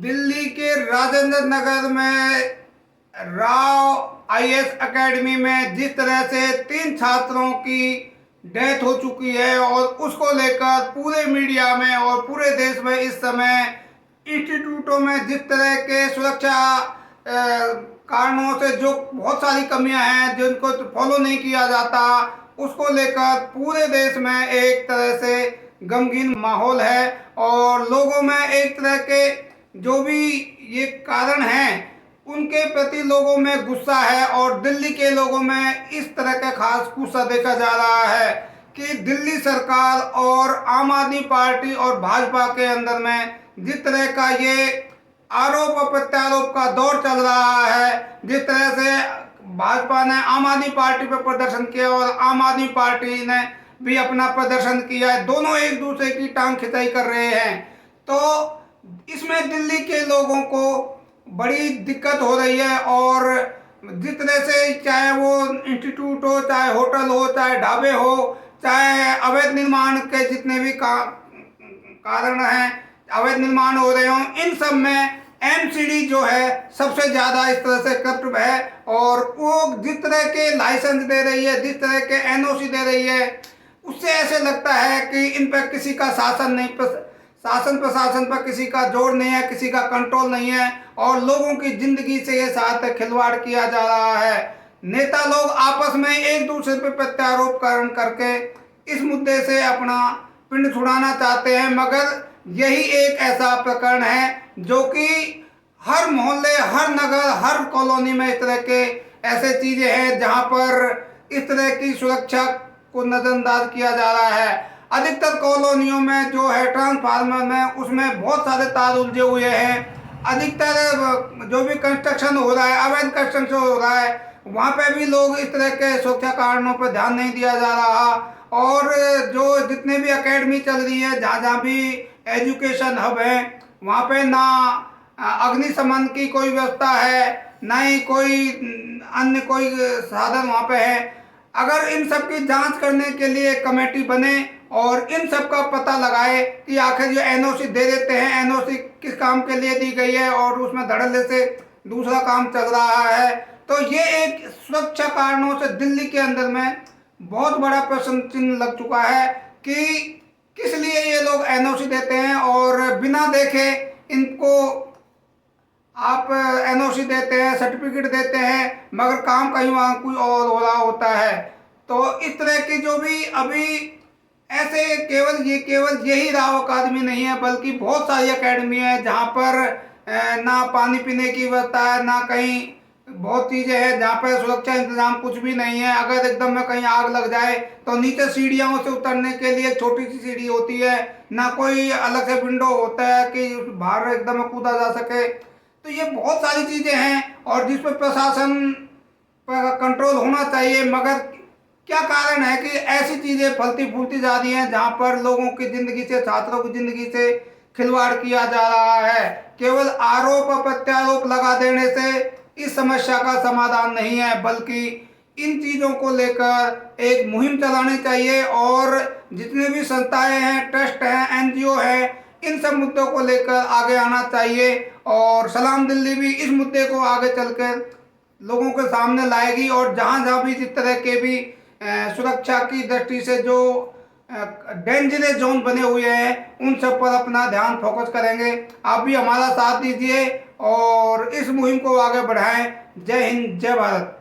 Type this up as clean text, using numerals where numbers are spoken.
दिल्ली के राजेंद्र नगर में Rao IAS academy में जिस तरह से 3 छात्रों की डेथ हो चुकी है और उसको लेकर पूरे मीडिया में और पूरे देश में इस समय इंस्टीट्यूटों में जिस तरह के सुरक्षा कारणों से जो बहुत सारी कमियां हैं जिनको फॉलो नहीं किया जाता, उसको लेकर पूरे देश में एक तरह से गमगीन माहौल है और लोगों में एक तरह के जो भी ये कारण हैं उनके प्रति लोगों में गुस्सा है। और दिल्ली के लोगों में इस तरह का खास गुस्सा देखा जा रहा है कि दिल्ली सरकार और आम आदमी पार्टी और भाजपा के अंदर में जिस तरह का ये आरोप और प्रत्यारोप का दौर चल रहा है, जिस तरह से भाजपा ने आम आदमी पार्टी पर प्रदर्शन किया और आम आदमी पार्टी ने भी अपना प्रदर्शन किया है, दोनों एक दूसरे की टांग खिंचाई कर रहे हैं। तो इसमें दिल्ली के लोगों को बड़ी दिक्कत हो रही है और जिस तरह से चाहे वो इंस्टीट्यूट हो, चाहे होटल हो, चाहे ढाबे हो, चाहे अवैध निर्माण के जितने भी कारण हैं, अवैध निर्माण हो रहे हों, इन सब में एमसीडी जो है सबसे ज़्यादा इस तरह से करप्ट है। और वो जिस तरह के लाइसेंस दे रही है, जिस तरह के एनओसी दे रही है, उससे ऐसे लगता है कि इन पर किसी का शासन नहीं, शासन प्रशासन पर किसी का जोर नहीं है, किसी का कंट्रोल नहीं है और लोगों की जिंदगी से ये साथ खिलवाड़ किया जा रहा है। नेता लोग आपस में एक दूसरे पर प्रत्यारोप करके इस मुद्दे से अपना पिंड छुड़ाना चाहते हैं, मगर यही एक ऐसा प्रकरण है जो कि हर मोहल्ले, हर नगर, हर कॉलोनी में इस तरह के ऐसे चीज़ें हैं जहां पर इस तरह की सुरक्षा को नज़रअंदाज किया जा रहा है। अधिकतर कॉलोनियों में जो है ट्रांसफार्मर में उसमें बहुत सारे तार उलझे हुए हैं। अधिकतर जो भी कंस्ट्रक्शन हो रहा है, अवैध कंस्ट्रक्शन हो रहा है, वहाँ पे भी लोग इस तरह के सुरक्षा कारणों पर ध्यान नहीं दिया जा रहा। और जो जितने भी एकेडमी चल रही है, जहाँ जहाँ भी एजुकेशन हब है, वहाँ पे ना अग्निशमन की कोई व्यवस्था है, ना ही कोई अन्य कोई साधन वहाँ पे है। अगर इन सब की जांच करने के लिए कमेटी बने और इन सब का पता लगाए कि आखिर जो एनओसी दे देते हैं, एनओसी किस काम के लिए दी गई है और उसमें धड़ल्ले से दूसरा काम चल रहा है, तो ये एक सुरक्षा कारणों से दिल्ली के अंदर में बहुत बड़ा प्रश्न चिन्ह लग चुका है कि किस लिए ये लोग एनओसी देते हैं और बिना देखे इनको आप एनओसी देते हैं, सर्टिफिकेट देते हैं, मगर काम कहीं वहाँ कोई और हो रहा होता है। तो इस तरह की जो भी अभी ऐसे केवल यही राव अकादमी नहीं है, बल्कि बहुत सारी अकेडमी है जहाँ पर ना पानी पीने की व्यवस्था है, ना कहीं बहुत चीज़ें हैं जहाँ पर सुरक्षा इंतजाम कुछ भी नहीं है। अगर एकदम में कहीं आग लग जाए तो नीचे सीढ़ियों से उतरने के लिए एक छोटी सी सीढ़ी होती है, ना कोई अलग से विंडो होता है कि बाहर एकदम में कूदा जा सके। तो ये बहुत सारी चीज़ें हैं और जिस पर प्रशासन पर कंट्रोल होना चाहिए, मगर क्या कारण है कि ऐसी चीज़ें फलती फूलती जा रही हैं जहाँ पर लोगों की ज़िंदगी से, छात्रों की ज़िंदगी से खिलवाड़ किया जा रहा है। केवल आरोप और प्रत्यारोप लगा देने से इस समस्या का समाधान नहीं है, बल्कि इन चीज़ों को लेकर एक मुहिम चलानी चाहिए और जितने भी संस्थाएं हैं, ट्रस्ट हैं, एनजीओ हैं, इन सब मुद्दों को लेकर आगे आना चाहिए। और सलाम दिल्ली भी इस मुद्दे को आगे चलकर लोगों के सामने लाएगी और जहाँ जहाँ भी जिस तरह के भी सुरक्षा की दृष्टि से जो डेंजरस जोन बने हुए हैं, उन सब पर अपना ध्यान फोकस करेंगे। आप भी हमारा साथ दीजिए और इस मुहिम को आगे बढ़ाएं। जय हिंद, जय भारत।